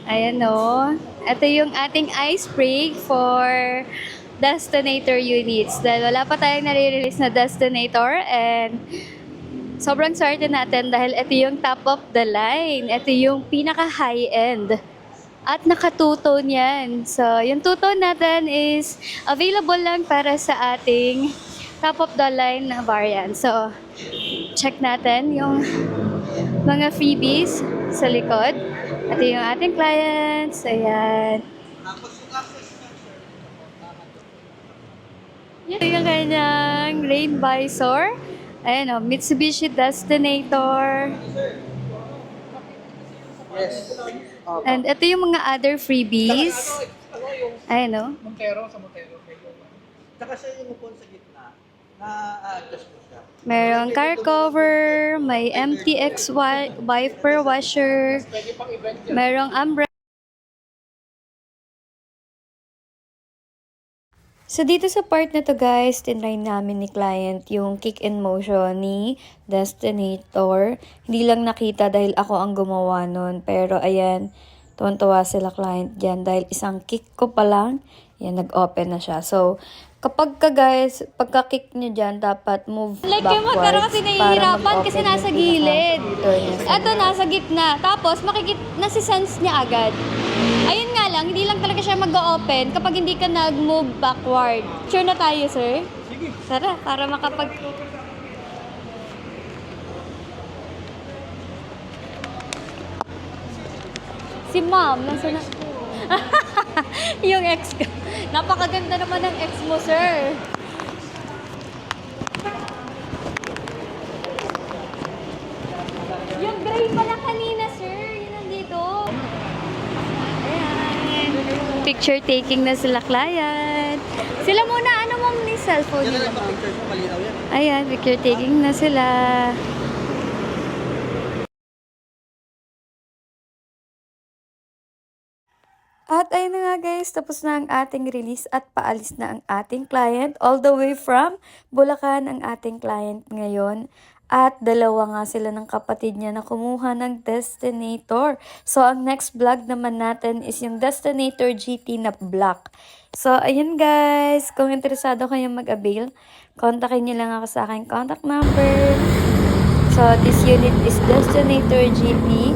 Ayan o. Ito yung ating ice break for Destinator units. Dahil wala pa tayong nare-release na Destinator and sobrang swerte natin dahil ito yung top of the line. Ito yung pinaka high-end. At nakatuto niyan. So, yung tuto natin is available lang para sa ating top of the line na variant. So, check natin yung mga freebies sa likod. Ito yung ating clients. Ayan. Ito yung kanyang rain visor. Ayan o, Mitsubishi Destinator. Yes. And ito yung mga other freebies. Ayan o. Montero, sa Montero. Tsaka siya yung upon sa gitna, na-adjust mo siya. Merong car cover, may MTX wiper washer, Pwede pang event yan. merong umbrella. So dito sa part na to guys, tinry namin ni client yung kick in motion ni Destinator. Hindi lang nakita dahil ako ang gumawa nun. Pero ayan, tuwan-tuwa sila client dyan dahil isang kick ko pa lang, yan, nag-open na siya. So, kapag ka guys, pagka-kick nyo dyan, dapat move Like backwards. yung magkaroon kasi nahihirapan kasi nasa gilid. Eto na. nasa gitna. Tapos nasi-sense niya agad. Ayun nga lang, hindi lang talaga siya mag-open kapag hindi ka nag-move backward. Sure na tayo, sir? Sige. Tara, para makapag... Si ma'am, nasa na... Yung ex ko. Napakaganda naman ng ex mo, sir. Yung gray pala kanina, sir. Yun nandito. Ayan. Picture taking na sila client. Sila muna, ano mo ni cellphone Yan na nila? lang itong picture mo, malinaw yan. Ayan, picture taking na sila. At ayun na nga guys, tapos na ang ating release at paalis na ang ating client. All the way from Bulacan ang ating client ngayon. At dalawa nga sila ng kapatid niya na kumuha ng Destinator. So ang next vlog naman natin is yung Destinator GT na black. So ayun guys, kung interesado kayong mag-avail, kontakin niyo lang ako sa aking contact number. So this unit is Destinator GT.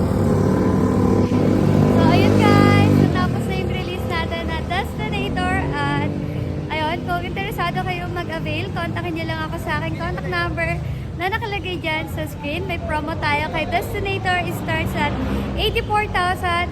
So, ayun guys. Natapos na yung release natin na Destinator. At, ayun, kung interesado kayong mag-avail, kontakin nyo lang ako sa aking contact number na nakalagay dyan sa screen. May promo tayo kay Destinator. It starts at 84,000.